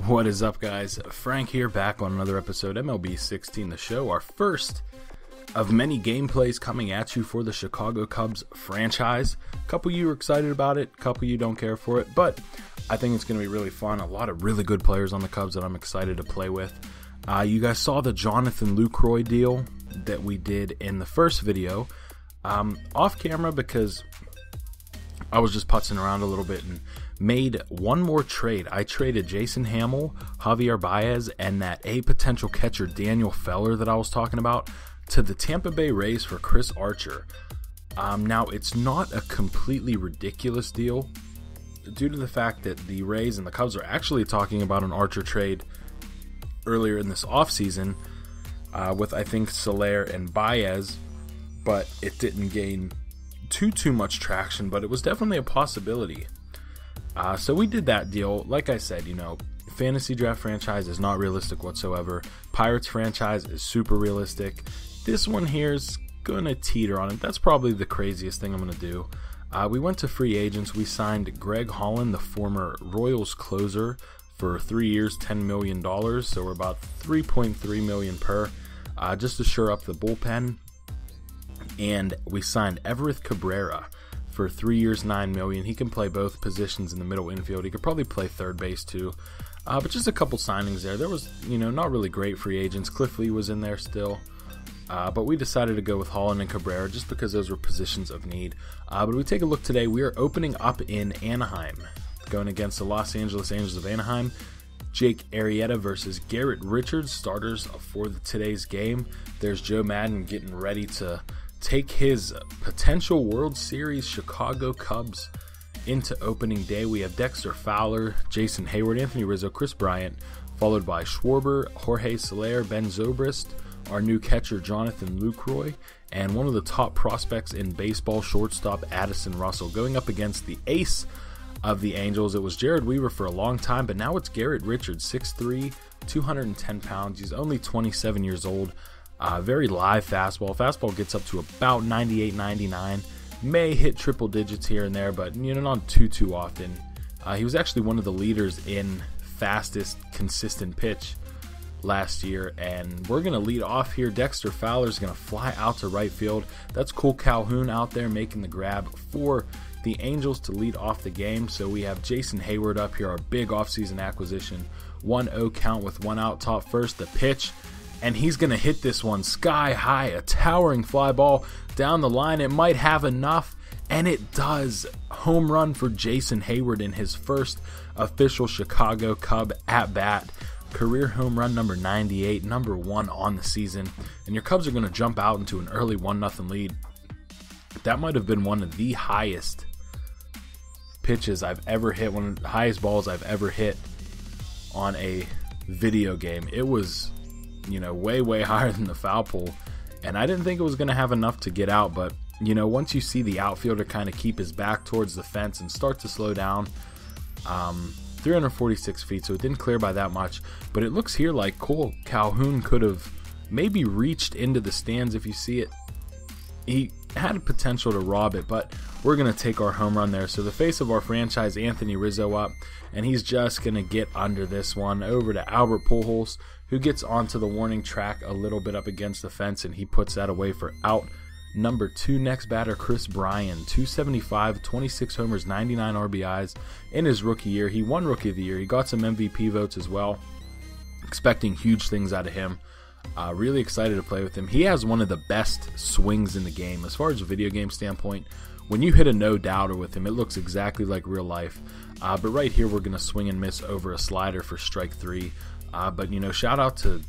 What is up, guys? Frank here, back on another episode MLB 16 The Show, our first of many gameplays coming at you for the Chicago Cubs franchise. A couple of you are excited about it, a couple of you don't care for it, but I think it's going to be really fun. A lot of really good players on the Cubs that I'm excited to play with. You guys saw the Jonathan Lucroy deal that we did in the first video off camera because I was just putzing around a little bit and made one more trade. I traded Jason Hamill, Javier Baez, and that potential catcher Daniel Feller that I was talking about to the Tampa Bay Rays for Chris Archer. Now, it's not a completely ridiculous deal due to the fact that the Rays and the Cubs are actually talking about an Archer trade earlier in this offseason with, I think, SOLER and Baez, but it didn't gain too much traction, but it was definitely a possibility. So we did that deal. Like I said, fantasy draft franchise is not realistic whatsoever. Pirates franchise is super realistic. This one here is going to teeter on it. That's probably the craziest thing I'm going to do. We went to free agents. We signed Greg Holland, the former Royals closer, for 3 years, $10 million. So we're about $3.3 million per, just to shore up the bullpen. And we signed Everett Cabrera for 3 years, $9 million. He can play both positions in the middle infield. He could probably play third base too. But just a couple signings there. There was, not really great free agents. Cliff Lee was in there still. But we decided to go with Holland and Cabrera just because those were positions of need. But we take a look today. We are opening up in Anaheim, going against the Los Angeles Angels of Anaheim. Jake Arrieta versus Garrett Richards, starters for today's game. There's Joe Madden getting ready to take his potential World Series Chicago Cubs into opening day. We have Dexter Fowler, Jason Hayward, Anthony Rizzo, Chris Bryant, followed by Schwarber, Jorge Soler, Ben Zobrist, our new catcher Jonathan Lucroy, and one of the top prospects in baseball, shortstop Addison Russell, going up against the ace of the Angels. It was Jared Weaver for a long time, but now it's Garrett Richards, 6'3", 210 pounds. He's only 27 years old. Very live fastball. Fastball gets up to about 98, 99. May hit triple digits here and there, but not too often. He was actually one of the leaders in fastest consistent pitch last year, and we're going to lead off here. Dexter Fowler is going to fly out to right field. That's Cole Calhoun out there making the grab for the Angels to lead off the game. So we have Jason Hayward up here, our big offseason acquisition. 1-0 count with one out, top first. The pitch, and he's going to hit this one sky high, a towering fly ball down the line. It might have enough, and it does. Home run for Jason Hayward in his first official Chicago Cub at-bat. Career home run number 98, number 1 on the season. And your Cubs are going to jump out into an early 1-0 lead. That might have been one of the highest pitches I've ever hit, one of the highest balls I've ever hit on a video game. It was way higher than the foul pole, and I didn't think it was going to have enough to get out, but once you see the outfielder kind of keep his back towards the fence and start to slow down, 346 feet, so it didn't clear by that much, but it looks here like Cole Calhoun could have maybe reached into the stands. If you see it, he had a potential to rob it, but we're going to take our home run there. So the face of our franchise, Anthony Rizzo, up, and he's just going to get under this one over to Albert Pujols, who gets onto the warning track a little bit up against the fence, and he puts that away for out number 2. Next batter, Chris Bryant, 275, 26 homers, 99 RBIs in his rookie year. He won Rookie of the Year. He got some MVP votes as well. Expecting huge things out of him. Really excited to play with him. He has one of the best swings in the game as far as a video game standpoint. When you hit a no-doubter with him, it looks exactly like real life. But right here, we're going to swing and miss over a slider for strike 3. But shout out to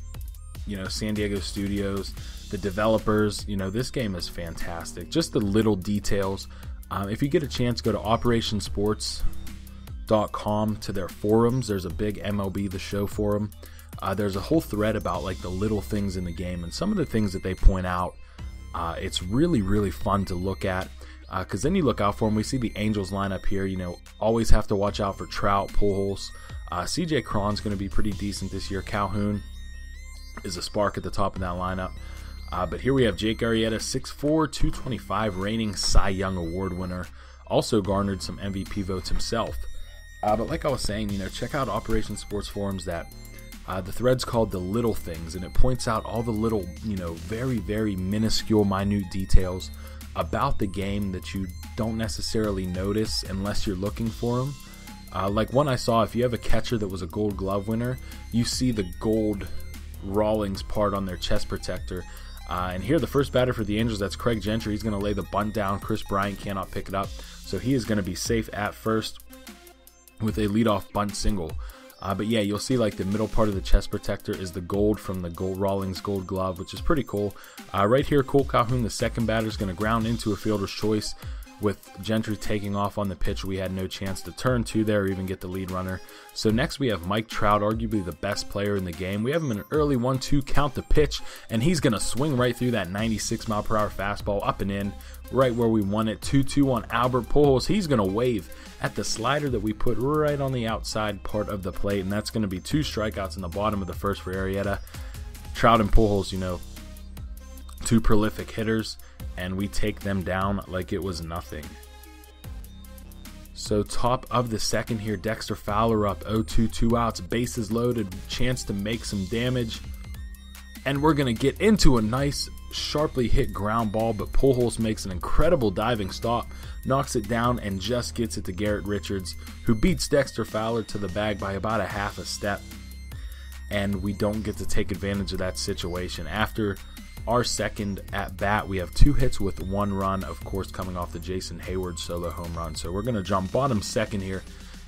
San Diego Studios, the developers. This game is fantastic. Just the little details. If you get a chance, go to operationsports.com to their forums. There's a big MLB The Show forum. There's a whole thread about the little things in the game and some of the things that they point out. It's really fun to look at because then you look out for them. We see the Angels lineup here. Always have to watch out for Trout, Pujols. CJ Cron's going to be pretty decent this year. Calhoun is a spark at the top of that lineup. But here we have Jake Arrieta, 6'4", 225, reigning Cy Young Award winner. Also garnered some MVP votes himself. But like I was saying, check out Operation Sports Forums. That the thread's called The Little Things, and it points out all the little, very, very minuscule, minute details about the game that you don't necessarily notice unless you're looking for them. Like one I saw, if you have a catcher that was a Gold Glove winner, you see the gold Rawlings part on their chest protector. And here, the first batter for the Angels, that's Craig Gentry. He's going to lay the bunt down. Chris Bryant cannot pick it up, so he is going to be safe at first with a leadoff bunt single. But yeah, you'll see like the middle part of the chest protector is the gold from the Rawlings Gold Glove, which is pretty cool. Right here, Cole Calhoun, the second batter, is going to ground into a fielder's choice. With Gentry taking off on the pitch, we had no chance to turn to there or even get the lead runner. So next we have Mike Trout, arguably the best player in the game. We have him in an early 1-2 count the pitch, and he's going to swing right through that 96-mile-per-hour fastball up and in, right where we want it. 2-2 on Albert Pujols. He's going to wave at the slider that we put right on the outside part of the plate, and that's going to be 2 strikeouts in the bottom of the first for Arrieta. Trout and Pujols, 2 prolific hitters, and we take them down like it was nothing. So top of the second here, Dexter Fowler up 0-2, 2 outs, bases loaded, chance to make some damage, and we're going to get into a nice sharply hit ground ball, but Pujols makes an incredible diving stop, knocks it down, and just gets it to Garrett Richards, who beats Dexter Fowler to the bag by about a half a step, and we don't get to take advantage of that situation. After our second at bat, we have 2 hits with 1 run, of course, coming off the Jason Hayward solo home run. So we're going to jump bottom second here.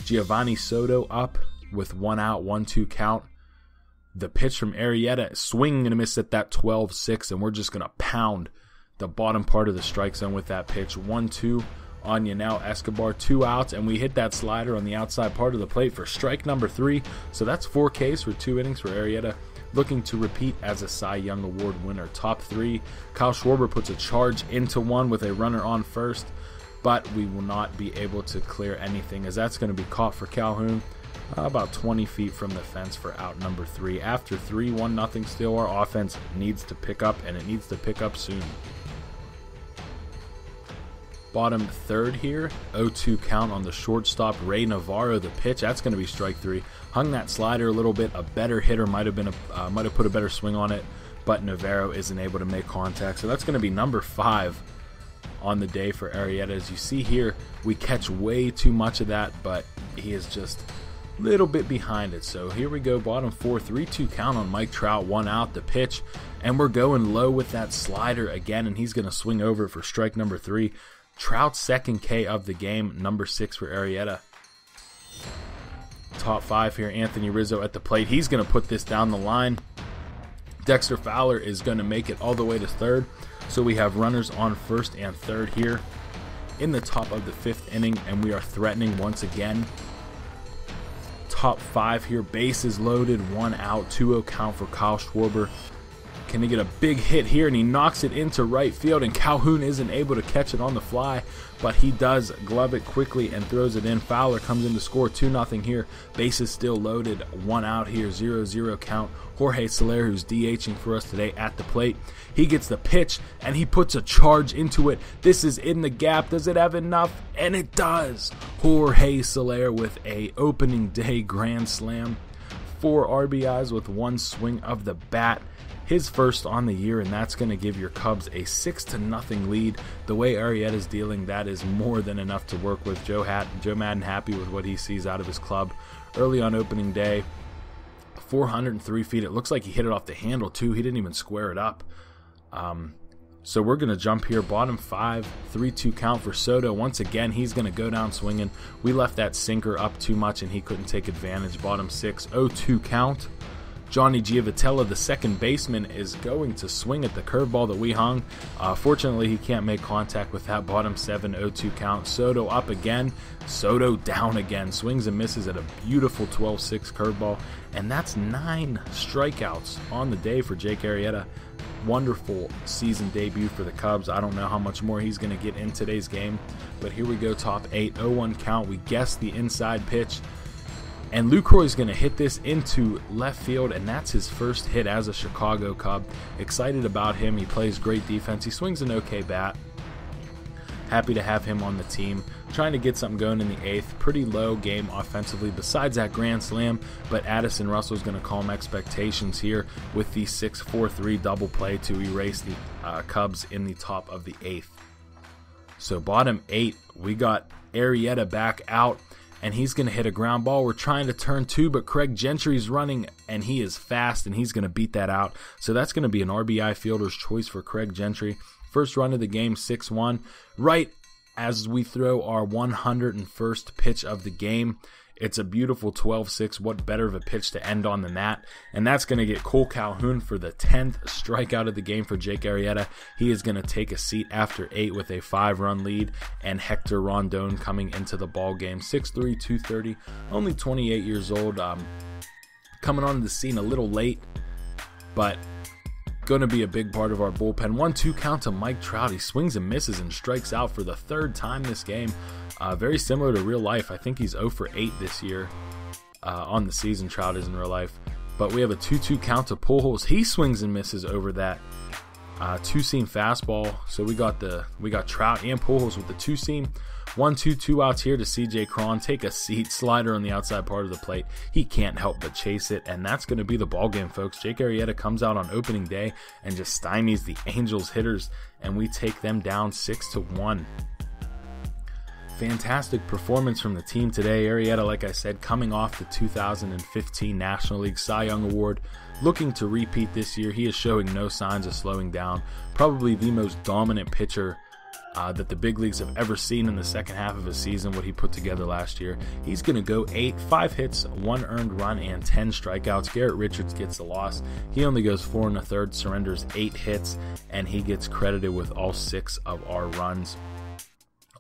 Giovanni Soto up with 1 out, 1-2 count. The pitch from Arrieta, swinging and a miss at that 12-6, and we're just going to pound the bottom part of the strike zone with that pitch. 1-2 on Yanel Escobar, 2 outs, and we hit that slider on the outside part of the plate for strike number 3. So that's 4 Ks for 2 innings for Arrieta, looking to repeat as a Cy Young Award winner. Top 3, Kyle Schwarber puts a charge into 1 with a runner on first, but we will not be able to clear anything as that's going to be caught for Calhoun about 20 feet from the fence for out number 3. After 3, 1-0 still, our offense needs to pick up, and it needs to pick up soon. Bottom third here, 0-2 count on the shortstop, Ray Navarro. The pitch, that's going to be strike 3. Hung that slider a little bit. A better hitter might have put a better swing on it, but Navarro isn't able to make contact. So that's going to be number 5 on the day for Arrieta. As you see here, we catch way too much of that, but he is just a little bit behind it. So here we go, bottom 4, 3-2 count on Mike Trout, 1 out, the pitch, and we're going low with that slider again, and he's going to swing over for strike number 3. Trout's second K of the game, number 6 for Arrieta. Top 5 here, Anthony Rizzo at the plate. He's going to put this down the line. Dexter Fowler is going to make it all the way to third. So we have runners on first and third here in the top of the 5th inning, and we are threatening once again. Top 5 here, bases loaded, 1 out, 2-0 count for Kyle Schwarber. Can he get a big hit here? And he knocks it into right field, and Calhoun isn't able to catch it on the fly, but he does glove it quickly and throws it in. Fowler comes in to score 2-0 here. Bases still loaded, 1 out here, 0-0 count. Jorge Soler, who's DHing for us today, at the plate. He gets the pitch, and he puts a charge into it. This is in the gap. Does it have enough? And it does. Jorge Soler with a opening day grand slam. 4 RBIs with 1 swing of the bat. His first on the year, and that's going to give your Cubs a 6-0 lead. The way Arrieta's dealing, that is more than enough to work with. Joe Madden happy with what he sees out of his club. Early on opening day, 403 feet. It looks like he hit it off the handle too. He didn't even square it up. So we're going to jump here. Bottom 5, 3-2 count for Soto. Once again, he's going to go down swinging. We left that sinker up too much, and he couldn't take advantage. Bottom 6, 0-2 count. Johnny Giavotella, the second baseman, is going to swing at the curveball that we hung. Fortunately, he can't make contact with that. Bottom 7, 0-2 count. Soto up again. Soto down again. Swings and misses at a beautiful 12-6 curveball. And that's 9 strikeouts on the day for Jake Arrieta. Wonderful season debut for the Cubs. I don't know how much more he's going to get in today's game. But here we go, top 8, 0-1 count. We guess the inside pitch. And Lucroy's going to hit this into left field, and that's his first hit as a Chicago Cub. Excited about him. He plays great defense. He swings an okay bat. Happy to have him on the team. trying to get something going in the 8th. Pretty low game offensively besides that grand slam, but Addison Russell's going to calm expectations here with the 6-4-3 double play to erase the Cubs in the top of the 8th. So bottom 8, we got Arrieta back out, and he's going to hit a ground ball. We're trying to turn 2, but Craig Gentry's running, and he is fast, and he's going to beat that out. So that's going to be an RBI fielder's choice for Craig Gentry. First run of the game, 6-1. Right as we throw our 101st pitch of the game. It's a beautiful 12-6. What better of a pitch to end on than that? And that's going to get Cole Calhoun for the 10th strikeout of the game for Jake Arrieta. He is going to take a seat after 8 with a 5-run lead, and Hector Rondon coming into the ball game. 6'3", 230, only 28 years old. Coming onto the scene a little late, but going to be a big part of our bullpen. 1-2 count to Mike Trout. He swings and misses and strikes out for the 3rd time this game. Very similar to real life. I think he's 0 for 8 this year on the season. Trout is in real life. But we have a 2-2 count to Pujols. He swings and misses over that two-seam fastball. So we got Trout and Pujols with the two-seam. 1-2, 2 outs here to CJ Cron. Take a seat. Slider on the outside part of the plate. He can't help but chase it, and that's going to be the ball game, folks. Jake Arrieta comes out on opening day and just stymies the Angels hitters, and we take them down 6-1. Fantastic performance from the team today. Arrieta, like I said, coming off the 2015 National League Cy Young Award, looking to repeat this year. He is showing no signs of slowing down. Probably the most dominant pitcher that the big leagues have ever seen in the second half of his season, what he put together last year. He's going to go 5 hits, 1 earned run, and 10 strikeouts. Garrett Richards gets the loss. He only goes 4 1/3, surrenders 8 hits, and he gets credited with all 6 of our runs.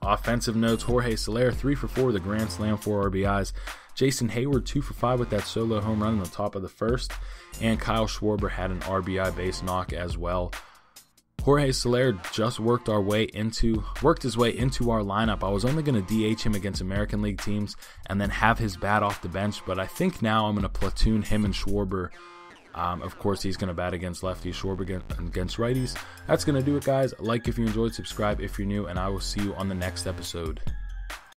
Offensive notes, Jorge Soler, 3 for 4 with a grand slam, 4 RBIs. Jason Hayward, 2 for 5 with that solo home run in the top of the 1st. And Kyle Schwarber had an RBI base knock as well. Jorge Soler just worked his way into our lineup. I was only going to DH him against American League teams and then have his bat off the bench, but I think now I'm going to platoon him and Schwarber. Of course, he's going to bat against lefties, Schwarber against righties. That's going to do it, guys. Like if you enjoyed, subscribe if you're new, and I will see you on the next episode.